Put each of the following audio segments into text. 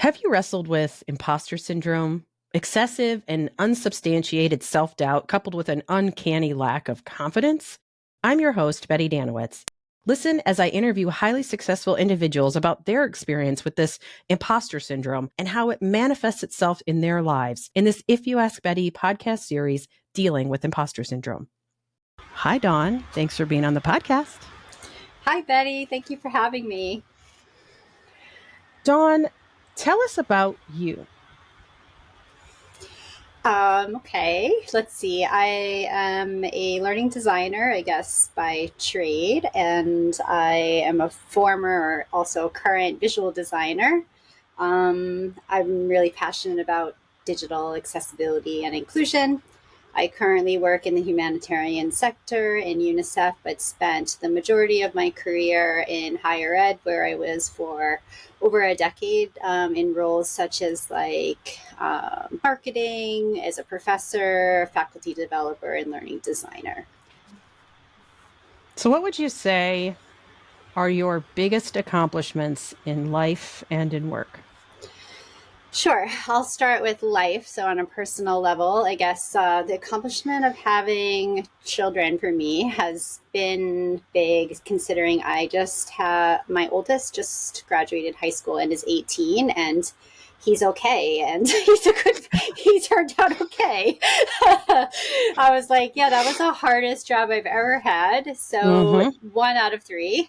Have you wrestled with imposter syndrome? Excessive and unsubstantiated self doubt coupled with an uncanny lack of confidence? I'm your host, Betty Danowitz. Listen as I interview highly successful individuals about their experience with this imposter syndrome and how it manifests itself in their lives in this If You Ask Betty podcast series dealing with imposter syndrome. Hi, Dawn. Thanks for being on the podcast. Hi, Betty. Thank you for having me. Dawn, tell us about you. Okay, let's see. I am a learning designer, I guess, by trade, and I am a former, also current visual designer. I'm really passionate about digital accessibility and inclusion. I currently work in the humanitarian sector in UNICEF, but spent the majority of my career in higher ed, where I was for over a decade in roles such as marketing, as a professor, faculty developer, and learning designer. So, what would you say are your biggest accomplishments in life and in work? Sure. I'll start with life. So, on a personal level, I guess the accomplishment of having children for me has been big, considering I just have my oldest just graduated high school and is 18, and he's okay, and he turned out okay. I was like, yeah, that was the hardest job I've ever had. So 1 out of 3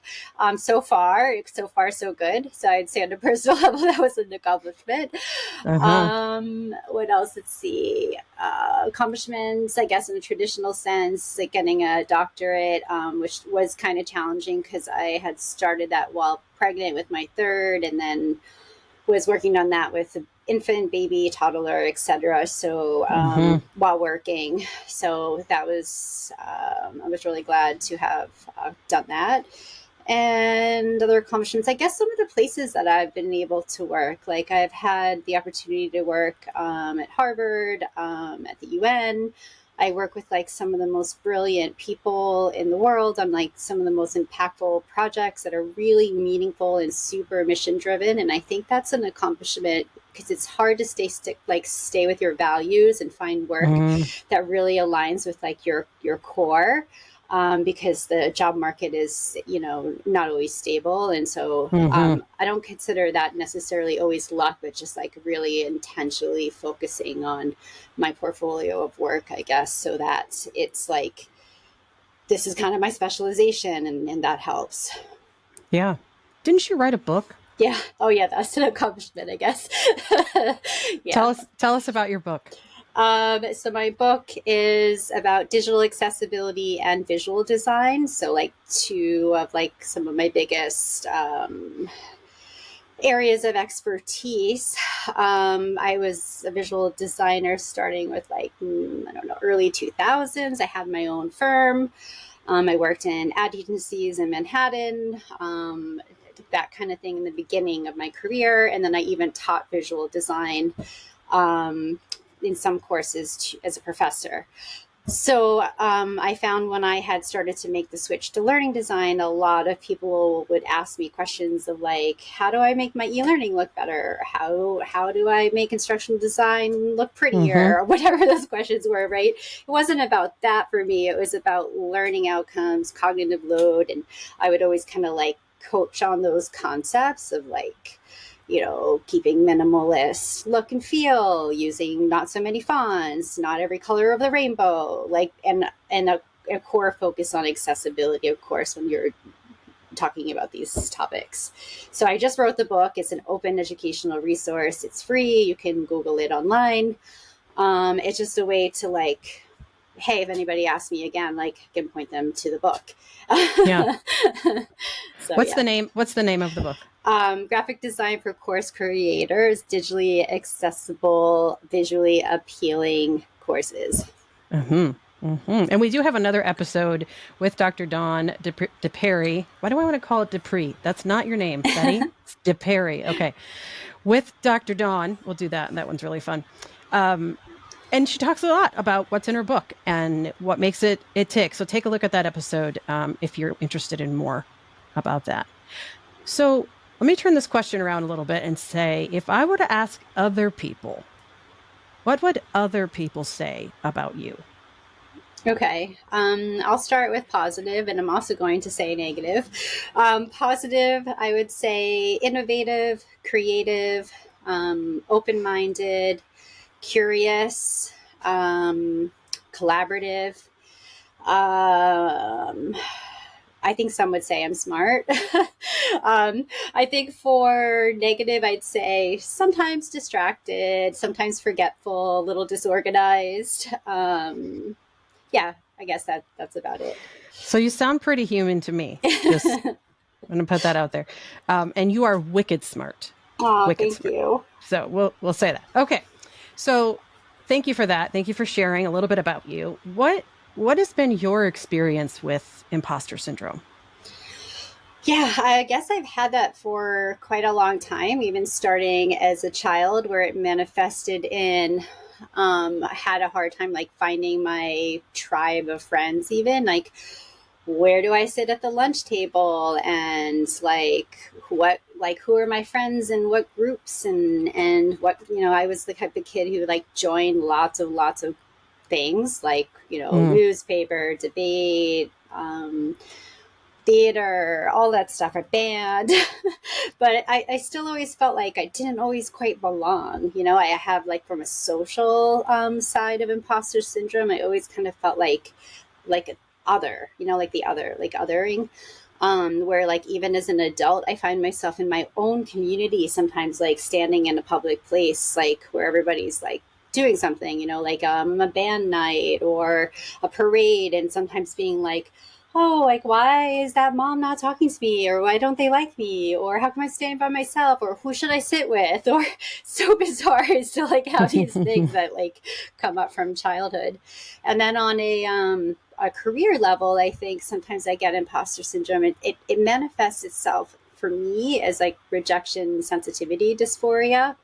so far so good. So I'd say on a personal level that was an accomplishment. What else? Let's see. Accomplishments, I guess, in a traditional sense, like getting a doctorate, which was kind of challenging because I had started that while pregnant with my third, and then was working on that with infant, baby, toddler, etc. So while working, so that was I was really glad to have done that. And other accomplishments, I guess, some of the places that I've been able to work, like I've had the opportunity to work at Harvard, at the UN. I work with like some of the most brilliant people in the world on like some of the most impactful projects that are really meaningful and super mission driven. And I think that's an accomplishment because it's hard to stay with your values and find work that really aligns with like your core. Because the job market is, not always stable. And so I don't consider that necessarily always luck, but just like really intentionally focusing on my portfolio of work, I guess, so that it's like, this is kind of my specialization, and that helps. Yeah. Didn't you write a book? Yeah. Oh yeah. That's an accomplishment, I guess. Yeah. Tell us about your book. So my book is about digital accessibility and visual design. So like two of like some of my biggest areas of expertise. I was a visual designer starting with early 2000s. I had my own firm. I worked in ad agencies in Manhattan. That kind of thing in the beginning of my career. And then I even taught visual design in some courses as a professor. So I found when I had started to make the switch to learning design, a lot of people would ask me questions of like, how do I make my e-learning look better? How do I make instructional design look prettier? Or whatever those questions were, right? It wasn't about that for me. It was about learning outcomes, cognitive load. And I would always kind of like coach on those concepts of like, keeping minimalist look and feel, using not so many fonts, not every color of the rainbow, and a core focus on accessibility, of course, when you're talking about these topics. So I just wrote the book. It's an open educational resource. It's free. You can Google it online. It's just a way to like, hey, if anybody asks me again, like I can point them to the book. Yeah. What's the name of the book? Graphic design for course creators, digitally accessible, visually appealing courses. And we do have another episode with Dr. Dawn DiPeri. Why do I want to call it DiPeri? That's not your name, Betty. It's DiPeri. Okay. With Dr. Dawn, we'll do that. And that one's really fun. And she talks a lot about what's in her book and what makes it tick. So take a look at that episode if you're interested in more about that. So Let me turn this question around a little bit and say, if I were to ask other people, what would other people say about you? Okay, I'll start with positive, and I'm also going to say negative. Positive, I would say innovative, creative, open minded, curious, collaborative. Um, I think some would say I'm smart. I think for negative, I'd say sometimes distracted, sometimes forgetful, a little disorganized. Yeah, I guess that's about it. So you sound pretty human to me. Just I'm going to put that out there. And you are wicked smart. Oh, Wicked thank smart. you. So we'll say that. Okay. So thank you for that. Thank you for sharing a little bit about you. What has been your experience with imposter syndrome? Yeah, I guess I've had that for quite a long time, even starting as a child, where it manifested in. I had a hard time like finding my tribe of friends, even like where do I sit at the lunch table, and like who are my friends and what groups, and what, I was the type of kid who like joined lots of things, like, Mm, newspaper, debate, theater, all that stuff, a band. But I still always felt like I didn't always quite belong. I have like from a social side of imposter syndrome, I always kind of felt like an other, like the other, like othering. Where like even as an adult, I find myself in my own community sometimes like standing in a public place, like where everybody's like doing something, like a band night or a parade, and sometimes being like, oh, like, why is that mom not talking to me? Or why don't they like me? Or how come I'm standing by myself? Or who should I sit with? Or so bizarre is to like have these things that like come up from childhood. And then on a career level, I think sometimes I get imposter syndrome. It manifests itself for me as like rejection sensitivity dysphoria.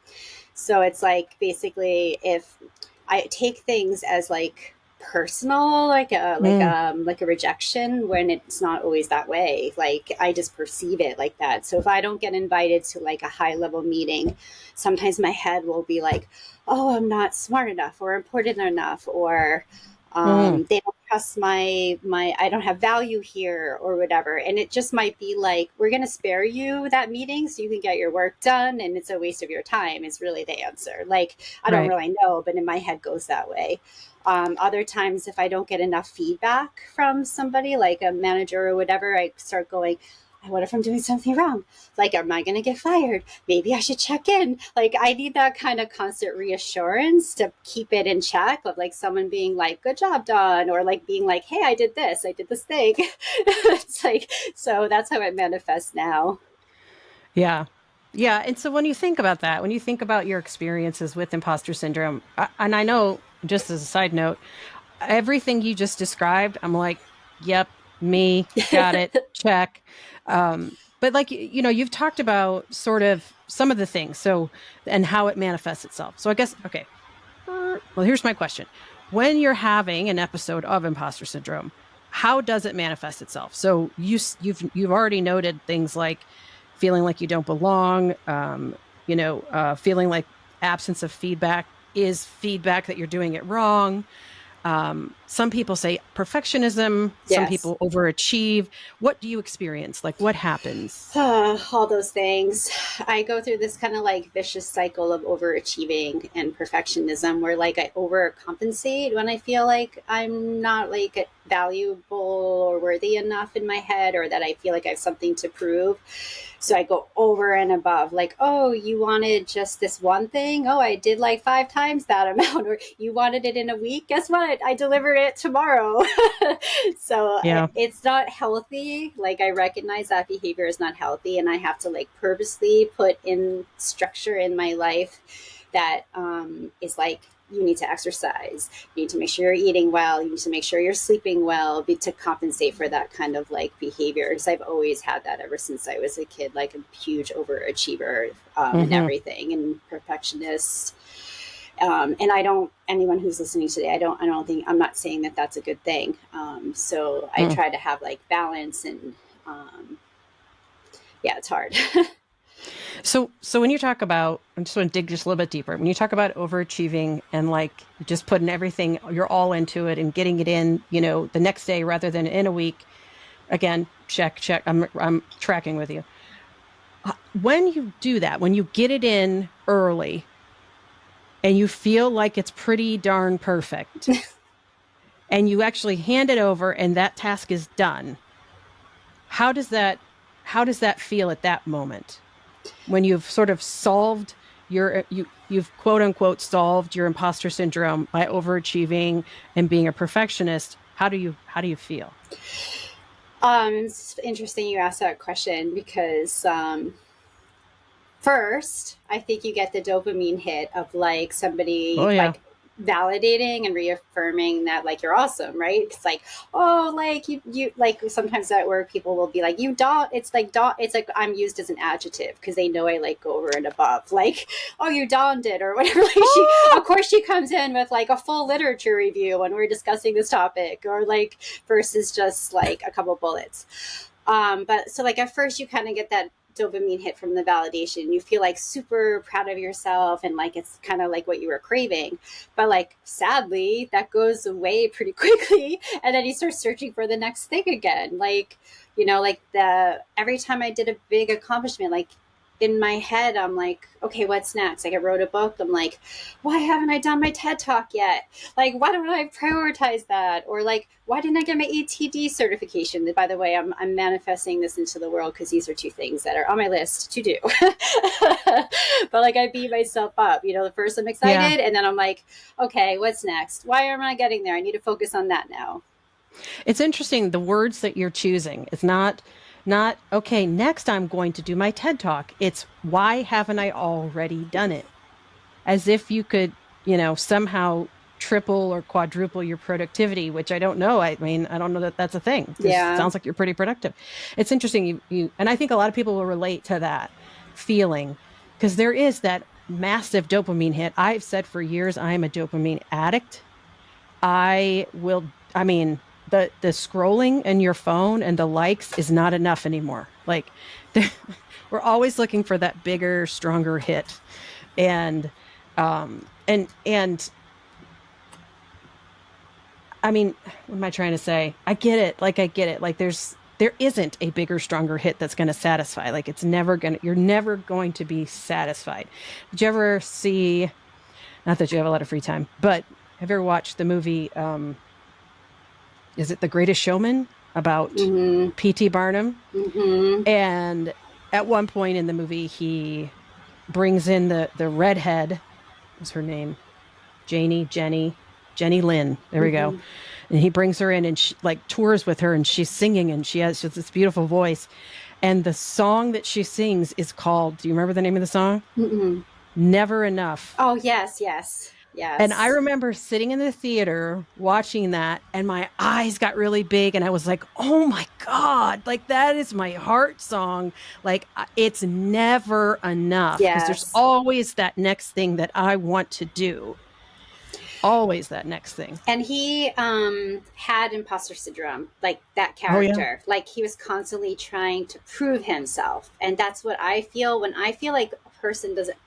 So it's like basically if I take things as like personal, mm, like a rejection, when it's not always that way. Like I just perceive it like that. So if I don't get invited to like a high level meeting, sometimes my head will be like, oh, I'm not smart enough or important enough, or mm, they don't trust my I don't have value here or whatever. And it just might be like, we're going to spare you that meeting so you can get your work done, and it's a waste of your time is really the answer. Like, I don't right. really know, but in my head goes that way. Other times, if I don't get enough feedback from somebody, like a manager or whatever, I start going, what if I'm doing something wrong? Like, am I going to get fired? Maybe I should check in. Like, I need that kind of constant reassurance to keep it in check, of like someone being like, good job done, or like being like, hey, I did this thing. It's like, so that's how it manifests now. Yeah. Yeah. And so when you think about that, when you think about your experiences with imposter syndrome, and I know, just as a side note, everything you just described, I'm like, yep, me, got it, check. But like, you've talked about sort of some of the things, so, and how it manifests itself. So I guess, okay. Well, here's my question. When you're having an episode of imposter syndrome, how does it manifest itself? So you've already noted things like feeling like you don't belong, feeling like absence of feedback is feedback that you're doing it wrong. Some people say perfectionism, some Yes. people overachieve. What do you experience? Like, what happens? All those things. I go through this kind of like vicious cycle of overachieving and perfectionism, where like I overcompensate when I feel like I'm not like valuable or worthy enough in my head, or that I feel like I have something to prove. So I go over and above, like, oh, you wanted just this one thing? Oh, I did like 5 times that amount. Or you wanted it in a week? Guess what? I delivered it tomorrow. So Yeah. it's not healthy. Like, I recognize that behavior is not healthy, and I have to like purposely put in structure in my life that is like, you need to exercise, you need to make sure you're eating well, you need to make sure you're sleeping well, to compensate for that kind of like behavior. Because I've always had that ever since I was a kid, like a huge overachiever, in Mm-hmm. everything, and perfectionist. And I don't, anyone who's listening today, I don't think, I'm not saying that that's a good thing. So I Mm. try to have like balance, and yeah, it's hard. So when you talk about, I just want to dig just a little bit deeper. When you talk about overachieving and like just putting everything, you're all into it and getting it in, the next day rather than in a week. Again, check. I'm tracking with you. When you do that, when you get it in early and you feel like it's pretty darn perfect, and you actually hand it over and that task is done, how does that feel at that moment? When you've sort of solved you've quote unquote solved your imposter syndrome by overachieving and being a perfectionist, how do you feel? It's interesting you asked that question because first, I think you get the dopamine hit of like Oh somebody yeah. like validating and reaffirming that like you're awesome, right? It's like, oh, like you like sometimes at work people will be like, you don't, it's like I'm used as an adjective because they know I like go over and above. Like, oh, you donned it or whatever. Like of course she comes in with like a full literature review when we're discussing this topic, or like versus just like a couple bullets. But so like at first you kind of get that dopamine hit from the validation. You feel like super proud of yourself and like it's kind of like what you were craving. But like sadly, that goes away pretty quickly. And then you start searching for the next thing again. Like, like the every time I did a big accomplishment, like in my head, I'm like, okay, what's next? Like I wrote a book. I'm like, why haven't I done my TED Talk yet? Like, why don't I prioritize that? Or like, why didn't I get my ATD certification? By the way, I'm manifesting this into the world because these are two things that are on my list to do. But like, I beat myself up. First I'm Yeah. excited, and then I'm like, okay, what's next? Why am I getting there? I need to focus on that now. It's interesting the words that you're choosing. It's not okay, next I'm going to do my TED Talk. It's why haven't I already done it? As if you could, somehow triple or quadruple your productivity, which I don't know. I mean, I don't know that that's a thing because it Yeah. sounds like you're pretty productive. It's interesting. And I think a lot of people will relate to that feeling because there is that massive dopamine hit. I've said for years, I am a dopamine addict. I mean, the scrolling in your phone and the likes is not enough anymore. Like, we're always looking for that bigger, stronger hit. And, and I mean, what am I trying to say? I get it. Like, I get it. Like, there isn't a bigger, stronger hit that's going to satisfy. Like, you're never going to be satisfied. Did you ever see, not that you have a lot of free time, but have you ever watched the movie, is it The Greatest Showman, about Mm-hmm. P.T. Barnum? Mm-hmm. And at one point in the movie, he brings in the redhead. What's her name? Jenny Lynn. There we go. Mm-hmm. And he brings her in and she like tours with her and she's singing and she has this beautiful voice. And the song that she sings is called, do you remember the name of the song? Mm-hmm. Never Enough. Oh, yes, yes, And I yes. remember sitting in the theater watching that, and my eyes got really big, and I was like, oh my God, like that is my heart song. Like, it's never enough because there's Yes. always that next thing that I want to do. Always that next thing. And he had imposter syndrome, like that Oh, yeah. character. Like he was constantly trying to prove himself. And that's what I feel when I feel like a person doesn't.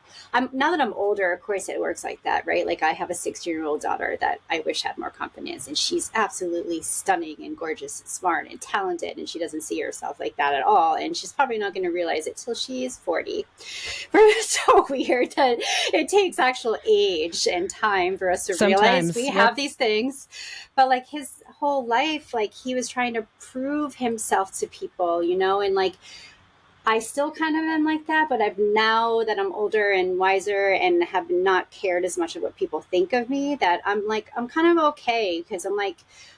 Now that I'm older, of course it works like that, right? Like I have a 16-year-old daughter that I wish had more confidence, and she's absolutely stunning and gorgeous and smart and talented, and she doesn't see herself like that at all. And she's probably not going to realize it till she's 40. It's so weird that it takes actual age and time for us to realize we Sometimes. have Yep. these things. But like his whole life, like he was trying to prove himself to people, and like I still kind of am like that, but I've now that I'm older and wiser and have not cared as much of what people think of me, that I'm like, I'm kind of okay because I'm like,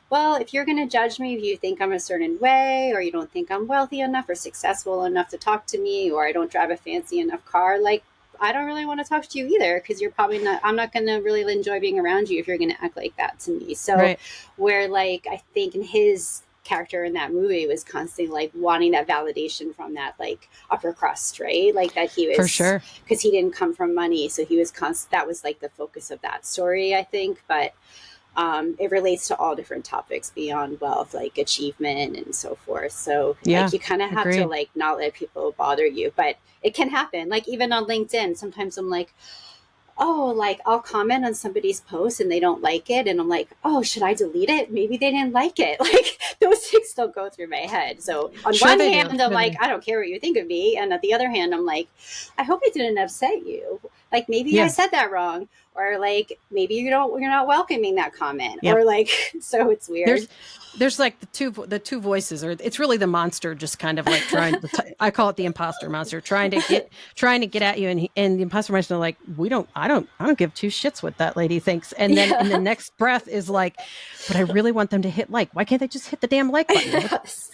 well, if you're going to judge me, if you think I'm a certain way, or you don't think I'm wealthy enough or successful enough to talk to me, or I don't drive a fancy enough car, like, I don't really want to talk to you either because you're probably not, I'm not going to really enjoy being around you if you're going to act like that to me. So, Right. where like, I think in his character in that movie was constantly like wanting that validation from that like upper crust, right? Like that he For was, sure. because he didn't come from money, so he was that was like the focus of that story, I think. But it relates to all different topics beyond wealth, like achievement and so forth. So Yeah, like you kind of have to agreed. like not let people bother you, but it can happen. Like even on LinkedIn, sometimes I'm like, oh, like I'll comment on somebody's post and they don't like it. And I'm like, oh, should I delete it? Maybe they didn't like it. Like those things don't go through my head. So on Sure one they do. hand, I'm Sure they like, do. I don't care what you think of me. And at the other hand, I'm like, I hope it didn't upset you. Like maybe I Yeah. said that wrong. Or like maybe you're not welcoming that comment. Yep. Or like so it's weird. There's there's like the two voices, or it's really the monster just kind of like trying to I call it the imposter monster trying to get at you, and the imposter monster are like, I don't give two shits what that lady thinks, and then in the Yeah. next breath is like, but I really want them to hit like. Why can't they just hit the damn like button? Yes.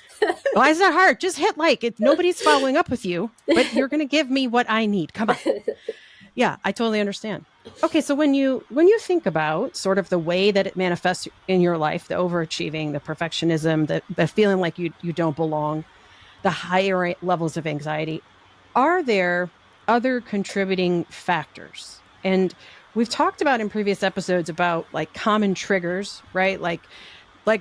Why is that hard? Just hit like. Nobody's following up with you, but you're going to give me what I need. Come on. Yeah, I totally understand. Okay, so when you think about sort of the way that it manifests in your life, the overachieving, the perfectionism, the feeling like you don't belong, the higher levels of anxiety, are there other contributing factors? And we've talked about in previous episodes about like common triggers, right? Like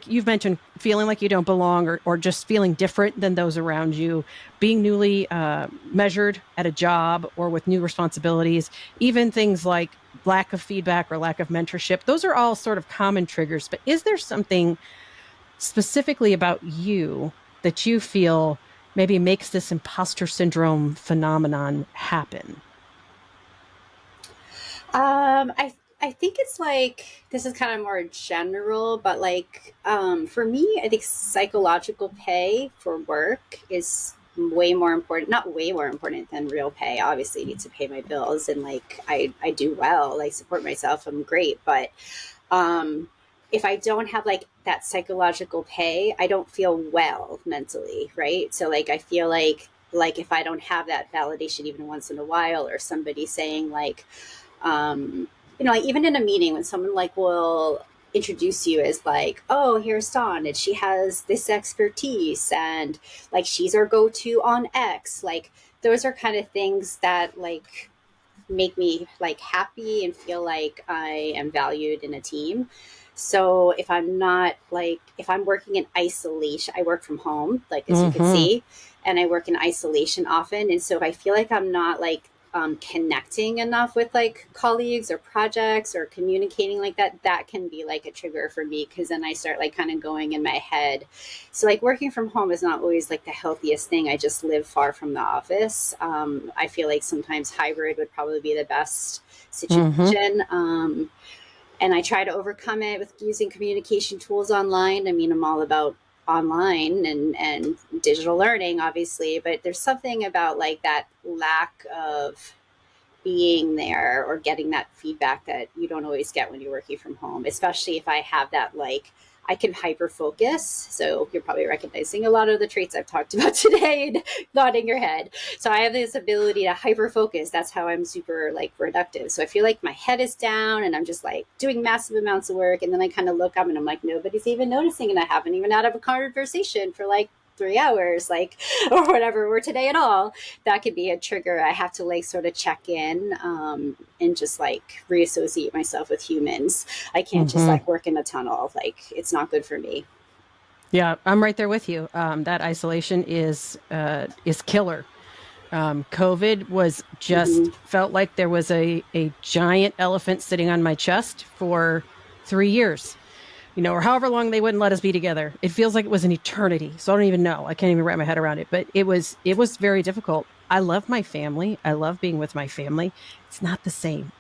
you've mentioned, feeling like you don't belong, or just feeling different than those around you, being newly measured at a job or with new responsibilities, even things like lack of feedback or lack of mentorship. Those are all sort of common triggers. But is there something specifically about you that you feel maybe makes this imposter syndrome phenomenon happen? I think it's like this is kind of more general, but like for me, I think psychological pay for work is way more important. Not way more important than real pay. Obviously, I need to pay my bills and like I do well, like support myself. I'm great, but um, if I don't have like that psychological pay, I don't feel well mentally, right? So like I feel like if I don't have that validation even once in a while, or somebody saying like like even in a meeting when someone like will introduce you as like, oh, here's Dawn and she has this expertise and like she's our go-to on X. Like those are kind of things that like make me like happy and feel like I am valued in a team. So if I'm working in isolation, I work from home, like as you can Mm-hmm. see, and I work in isolation often. And so if I feel like I'm not like connecting enough with like colleagues or projects or communicating like that, that can be like a trigger for me because then I start like kind of going in my head. So like working from home is not always like the healthiest thing. I just live far from the office. I feel like sometimes hybrid would probably be the best Mm-hmm. situation. And I try to overcome it with using communication tools online. I mean, I'm all about online and digital learning, obviously, but there's something about like that lack of being there or getting that feedback that you don't always get when you're working from home, especially if I have that like I can hyper focus. So you're probably recognizing a lot of the traits I've talked about today and nodding your head. So I have this ability to hyper focus. That's how I'm super like productive. So I feel like my head is down and I'm just like doing massive amounts of work. And then I kind of look up and I'm like, nobody's even noticing. And I haven't even had a conversation for like 3 hours, like, or whatever, or today at all. That could be a trigger. I have to like sort of check in and just like reassociate myself with humans. I can't just Mm-hmm. like work in a tunnel. Like it's not good for me. Yeah, I'm right there with you. That isolation is killer. COVID was just Mm-hmm. felt like there was a giant elephant sitting on my chest for 3 years, or however long they wouldn't let us be together. It feels like it was an eternity. So I don't even know. I can't even wrap my head around it. But it was very difficult. I love my family. I love being with my family. It's not the same.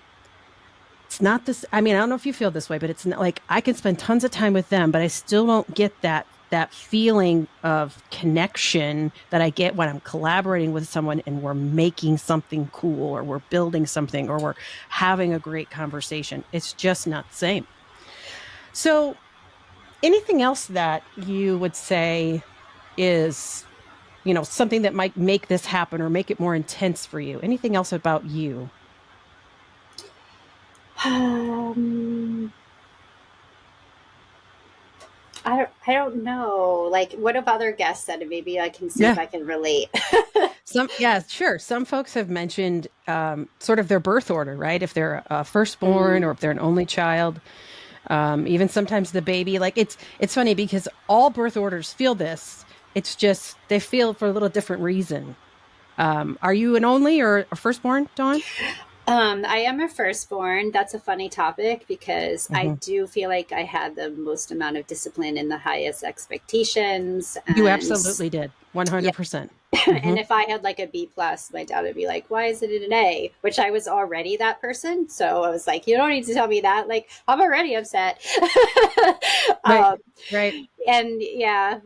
It's not this. I mean, I don't know if you feel this way, but it's not like I can spend tons of time with them, but I still don't get that feeling of connection that I get when I'm collaborating with someone and we're making something cool or we're building something or we're having a great conversation. It's just not the same. So, anything else that you would say is, something that might make this happen or make it more intense for you? Anything else about you? Um, I don't know. Like, what have other guests said? And maybe I can see if Yeah. I can relate. Yeah, sure. Some folks have mentioned sort of their birth order, right? If they're a firstborn Mm, or if they're an only child. Even sometimes the baby, like it's funny because all birth orders feel this. It's just they feel for a little different reason. Are you an only or a firstborn, Dawn? I am a firstborn. That's a funny topic because I Hmm. do feel like I had the most amount of discipline and the highest expectations. You And absolutely did. yeah, 100%. Hmm. and if I had like a B plus, my dad would be like, "Why is it an A?" Which I was already that person, so I was like, "You don't need to tell me that. Like, I'm already upset." Right. um, Right. and yeah,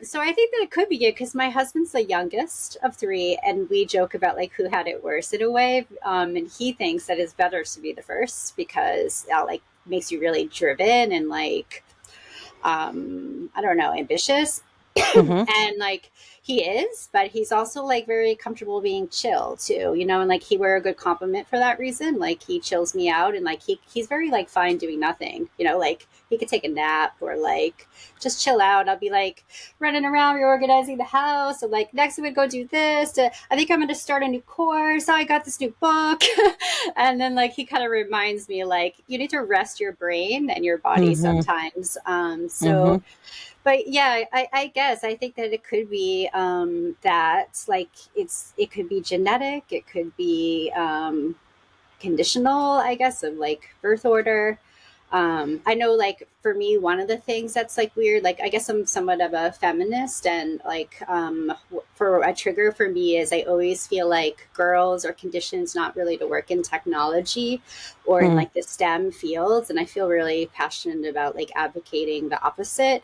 so I think that it could be good because my husband's the youngest of three, and we joke about like who had it worse in a way. And he thinks that it's better to be the first because that like makes you really driven and like I don't know, ambitious. Hmm. And like he is, but he's also like very comfortable being chill too, you know, and like he wear a good compliment for that reason. Like he chills me out and like he's very like fine doing nothing, you know, like he could take a nap or like just chill out. I'll be like running around reorganizing the house, or like next we would go do this. I think I'm gonna start a new course. Oh, I got this new book. And then like he kind of reminds me like you need to rest your brain and your body Hmm. sometimes. Hmm. But yeah, I guess I think that it could be that like it could be genetic, it could be conditional, I guess, of like birth order. I know like for me, one of the things that's like weird, like I guess I'm somewhat of a feminist, and like for a trigger for me is I always feel like girls are conditioned not really to work in technology or in Hmm. like the STEM fields, and I feel really passionate about like advocating the opposite.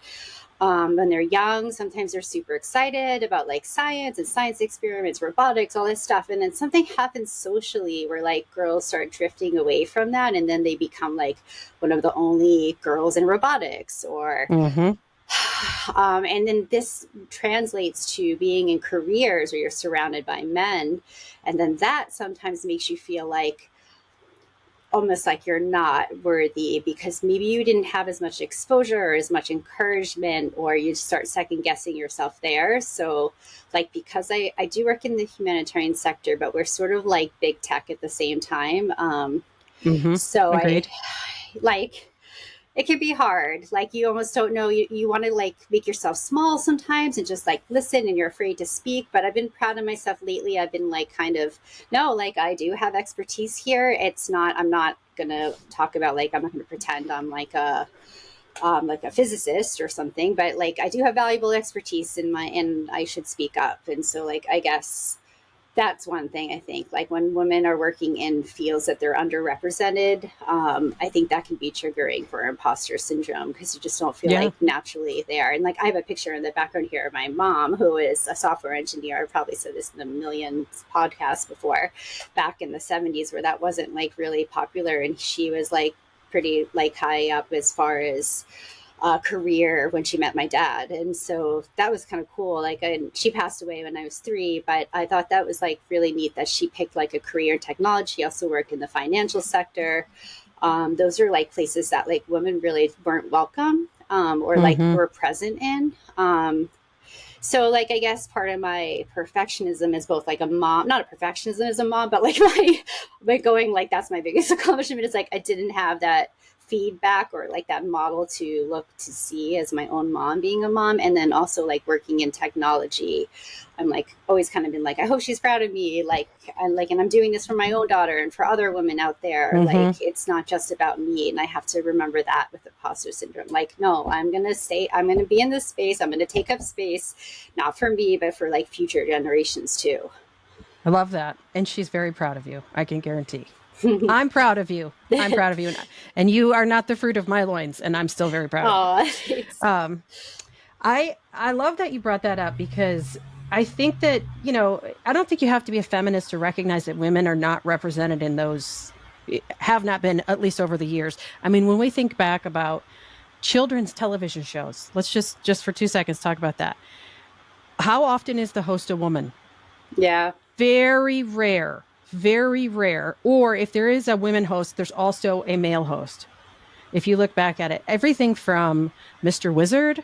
When they're young, sometimes they're super excited about like science and science experiments, robotics, all this stuff. And then something happens socially where like girls start drifting away from that. And then they become like one of the only girls in robotics or, Hmm. and then this translates to being in careers where you're surrounded by men. And then that sometimes makes you feel like, almost like you're not worthy because maybe you didn't have as much exposure or as much encouragement, or you start second guessing yourself there. So like because I do work in the humanitarian sector, but we're sort of like big tech at the same time. Hmm. So I Agreed. like it can be hard. Like you almost don't know. You want to like make yourself small sometimes and just like listen, and you're afraid to speak. But I've been proud of myself lately. I've been like kind of no, like I do have expertise here. It's not. I'm not gonna talk about like I'm not gonna pretend I'm like a physicist or something. But like I do have valuable expertise in my, and I should speak up. And so like I guess that's one thing I think. Like when women are working in fields that they're underrepresented, I think that can be triggering for imposter syndrome because you just don't feel Yeah. like naturally there. And like I have a picture in the background here of my mom, who is a software engineer. I've probably said this in a million podcasts before, back in the 70s, where that wasn't like really popular. And she was like pretty like high up as far as career when she met my dad. And so that was kind of cool. Like, she passed away when I was three, but I thought that was like really neat that she picked like a career in technology. She also worked in the financial sector. Those are like places that like women really weren't welcome, or like Hmm. were present in. So like I guess part of my perfectionism is both like a mom, not a perfectionism as a mom, but like my going like that's my biggest accomplishment is like I didn't have that feedback or like that model to look to see as my own mom being a mom. And then also like working in technology, I'm like always kind of been like I hope she's proud of me, like and I'm doing this for my own daughter and for other women out there. Hmm. Like it's not just about me, and I have to remember that with imposter syndrome. Like no, I'm gonna be in this space, I'm gonna take up space, not for me but for like future generations too. I love that. And she's very proud of you. I can guarantee. I'm proud of you. I'm proud of you. And you are not the fruit of my loins. And I'm still very proud of you. Oh, thanks. Um, I love that you brought that up because I think that, I don't think you have to be a feminist to recognize that women are not represented in those, have not been, at least over the years. I mean, when we think back about children's television shows, let's just for 2 seconds talk about that. How often is the host a woman? Yeah. Very rare, very rare. Or if there is a women host, there's also a male host. If you look back at it, everything from Mr. Wizard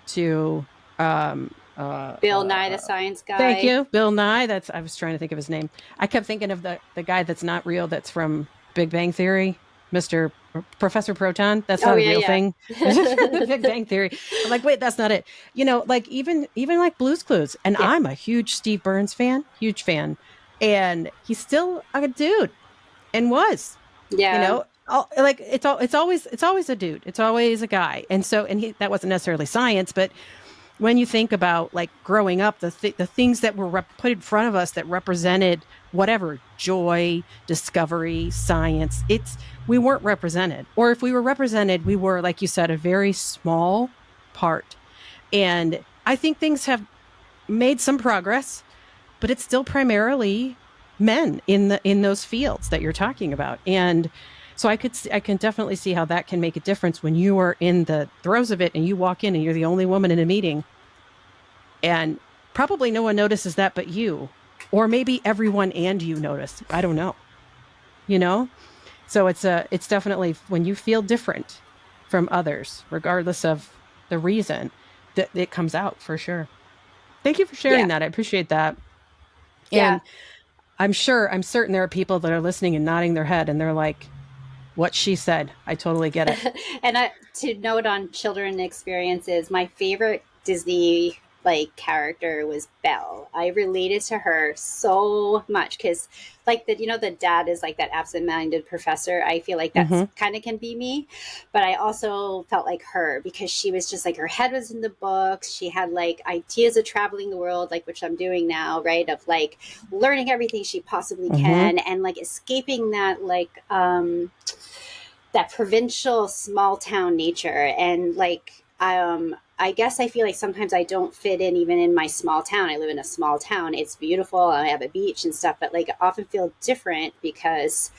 to Bill Nye the Science thank Guy. you, Bill Nye. That's I was trying to think of his name. I kept thinking of the guy that's not real. That's from Big Bang Theory. Mr. Professor Proton. That's Oh not a yeah, real yeah. thing. The Big Bang Theory. I'm like, wait, that's not it. Like even like Blue's Clues. And Yeah. I'm a huge Steve Burns fan, huge fan. And he's still a dude and was, Yeah. like it's always a dude. It's always a guy. And so, and he, that wasn't necessarily science, but when you think about like growing up, the things that were put in front of us that represented whatever joy, discovery, science, we weren't represented, or if we were represented, we were, like you said, a very small part. And I think things have made some progress, but it's still primarily men in those fields that you're talking about. And so I can definitely see how that can make a difference when you are in the throes of it and you walk in and you're the only woman in a meeting, and probably no one notices that but you, or maybe everyone and you notice. I don't know. You know? So it's definitely when you feel different from others, regardless of the reason, that it comes out for sure. Thank you for sharing Yeah. that. I appreciate that. Yeah. And I'm certain there are people that are listening and nodding their head and they're like, what she said. I totally get it. And to note on children experiences, my favorite Disney like character was Belle. I related to her so much because like the dad is like that absent-minded professor. I feel like that's Mm-hmm. kind of can be me, but I also felt like her because she was just like her head was in the books. She had like ideas of traveling the world, like which I'm doing now, right? Of like learning everything she possibly Mm-hmm. can and like escaping that like that provincial small town nature. And like I guess I feel like sometimes I don't fit in even in my small town. I live in a small town. It's beautiful. I have a beach and stuff, but like I often feel different because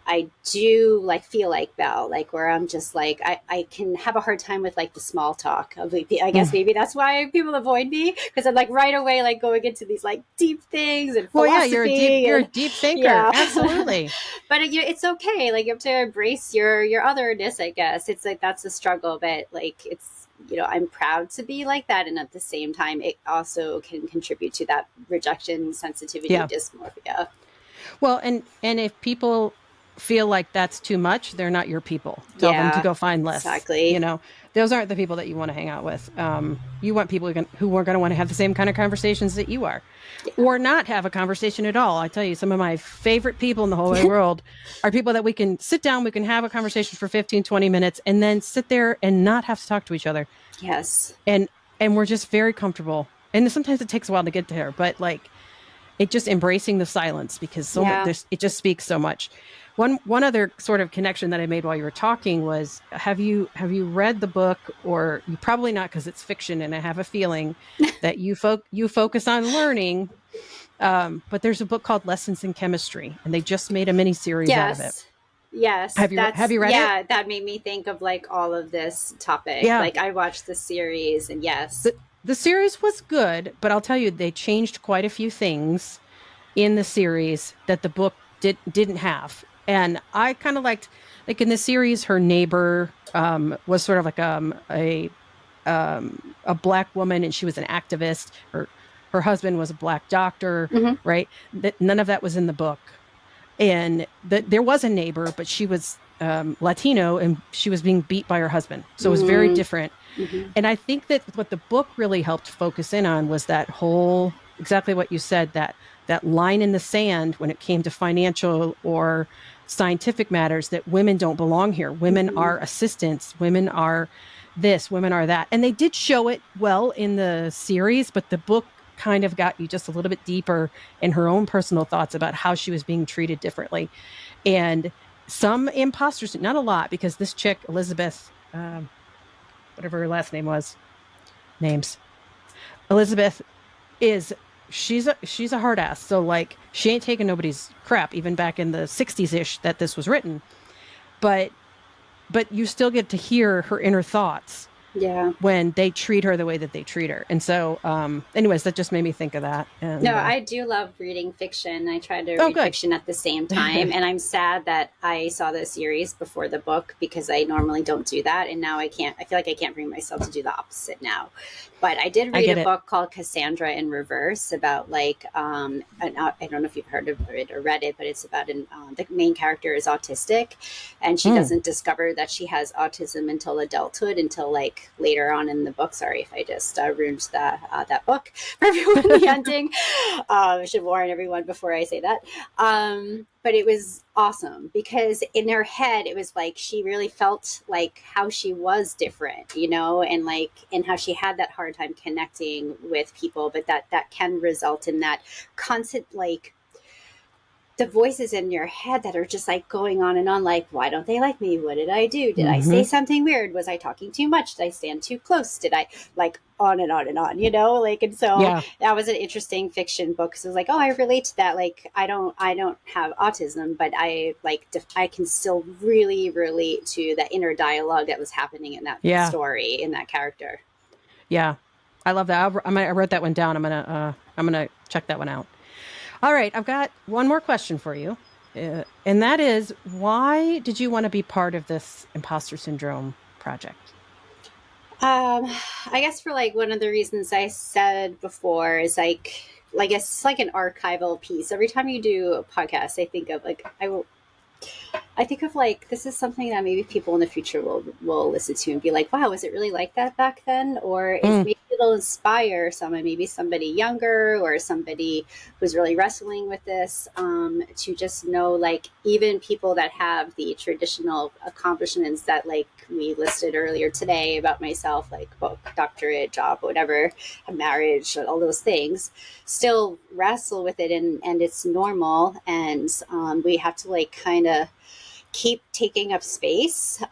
I do like feel like Belle, like where I'm just like I can have a hard time with like the small talk of like, I guess maybe that's why people avoid me because I'm like right away like going into these like deep things and Well, yeah, philosophy you're a and deep thinker. yeah. Absolutely. But it's okay. Like you have to embrace your otherness. I guess it's like that's a struggle, but like it's I'm proud to be like that, and at the same time, it also can contribute to that rejection, sensitivity, Yeah. dysmorphia. Well, and if people feel like that's too much, they're not your people. Tell them to Yeah, go find less. exactly. Those aren't the people that you want to hang out with. You want people who are going to want to have the same kind of conversations that you are, Yeah. or not have a conversation at all. I tell you, some of my favorite people in the whole wide world are people that we can sit down, we can have a conversation for 15, 20 minutes, and then sit there and not have to talk to each other. Yes. And we're just very comfortable. And sometimes it takes a while to get there, but like it just embracing the silence because so much Yeah. it just speaks so much. One other sort of connection that I made while you were talking was have you read the book, or you probably not because it's fiction and I have a feeling that you focus on learning, but there's a book called Lessons in Chemistry and they just made a mini series out of it. Yes. Yes. Have That's you read it? yeah. That made me think of like all of this topic. Yeah. Like I watched the series, and yes. The series was good, but I'll tell you they changed quite a few things in the series that the book didn't have. And I kind of liked, like in the series, her neighbor was sort of like a black woman, and she was an activist. Her husband was a black doctor, Mm-hmm. right? That none of that was in the book. And there was a neighbor, but she was Latino, and she was being beat by her husband. So it was very different. Mm-hmm. And I think that what the book really helped focus in on was that whole, exactly what you said, that line in the sand when it came to financial or scientific matters, that women don't belong here. Women Mm-hmm. are assistants. Women are this, women are that. And they did show it well in the series, but the book kind of got you just a little bit deeper in her own personal thoughts about how she was being treated differently. And some imposters, not a lot, because this chick, Elizabeth, whatever her last name was, names, Elizabeth is she's a hard ass. So like she ain't taking nobody's crap, even back in the 60s ish that this was written. But you still get to hear her inner thoughts. Yeah. when they treat her the way that they treat her. And so, anyways, that just made me think of that. No, And I do love reading fiction. I try to oh, read good. fiction at the same time. And I'm sad that I saw the series before the book because I normally don't do that. And now I can't, I feel like I can't bring myself to do the opposite now. But I did I read a get it. book called Cassandra in Reverse about like, I don't know if you've heard of it or read it, but it's about the main character is autistic and she doesn't discover that she has autism until adulthood, until like later on in the book. Sorry if I just ruined that book for everyone, the ending. I should warn everyone before I say that. But it was awesome because in her head, it was like she really felt like how she was different, you know, and like, and how she had that hard time connecting with people, but that can result in that constant, like, the voices in your head that are just like going on and on, like, why don't they like me? What did I do? Did I say something weird? Was I talking too much? Did I stand too close? Did I, like, on and on and on, you know, like, and so Yeah. that was an interesting fiction book. So it was like, oh, I relate to that. Like, I don't have autism, but I like, I can still really relate to that inner dialogue that was happening in that Yeah. story, in that character. Yeah. I love that. I wrote that one down. I'm going to check that one out. All right. I've got one more question for you. And that is, why did you want to be part of this imposter syndrome project? I guess for like one of the reasons I said before is like it's like an archival piece. Every time you do a podcast, I think of like I think of like this is something that maybe people in the future will listen to and be like, wow, was it really like that back then? Or is maybe it'll inspire someone, maybe somebody younger or somebody who's really wrestling with this, to just know, like, even people that have the traditional accomplishments that like we listed earlier today about myself, like book, doctorate, job, whatever, marriage, all those things, still wrestle with it, and it's normal, and we have to like kind of keep taking up space.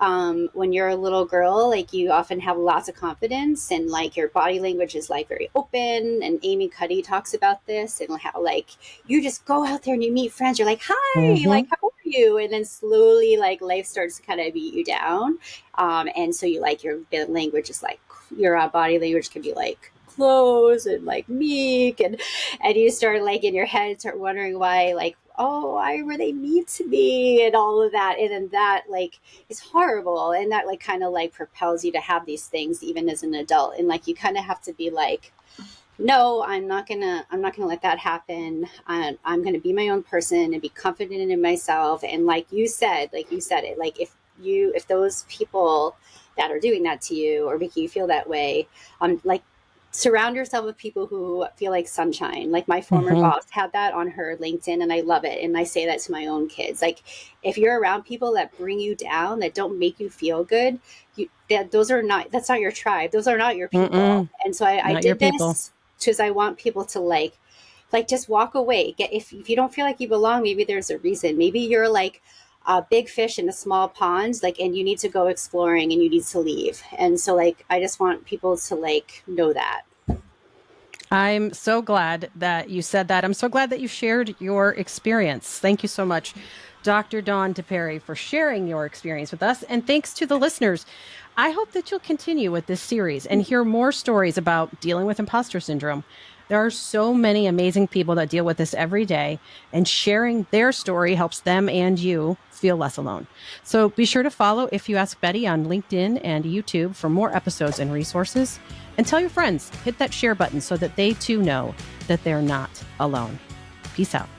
When you're a little girl, like, you often have lots of confidence and like your body language is like very open, and Amy Cuddy talks about this, and how like you just go out there and you meet friends, you're like, hi, like, how are you? And then slowly like life starts to kind of beat you down, and so you like your language is like, your body language can be like close and like meek, and you start like in your head start wondering why, like, oh, why were they mean to me, and all of that, and then that like is horrible, and that like kind of like propels you to have these things even as an adult, and like you kind of have to be like, no, I'm not gonna let that happen. I'm gonna be my own person and be confident in myself, and like you said it, like if those people that are doing that to you or making you feel that way, like, surround yourself with people who feel like sunshine. Like my former boss had that on her LinkedIn, and I love it. And I say that to my own kids. Like, if you're around people that bring you down, that don't make you feel good, that's not your tribe. Those are not your people. And so I did this because I want people to like just walk away. If you don't feel like you belong, maybe there's a reason. Maybe you're like a big fish in a small pond, like, and you need to go exploring and you need to leave. And so like, I just want people to like know that. I'm so glad that you said that. I'm so glad that you shared your experience. Thank you so much, Dr. Dawn DiPeri, for sharing your experience with us. And thanks to the listeners. I hope that you'll continue with this series and hear more stories about dealing with imposter syndrome. There are so many amazing people that deal with this every day, and sharing their story helps them and you feel less alone. So be sure to follow If You Ask Betty on LinkedIn and YouTube for more episodes and resources. And tell your friends, hit that share button so that they too know that they're not alone. Peace out.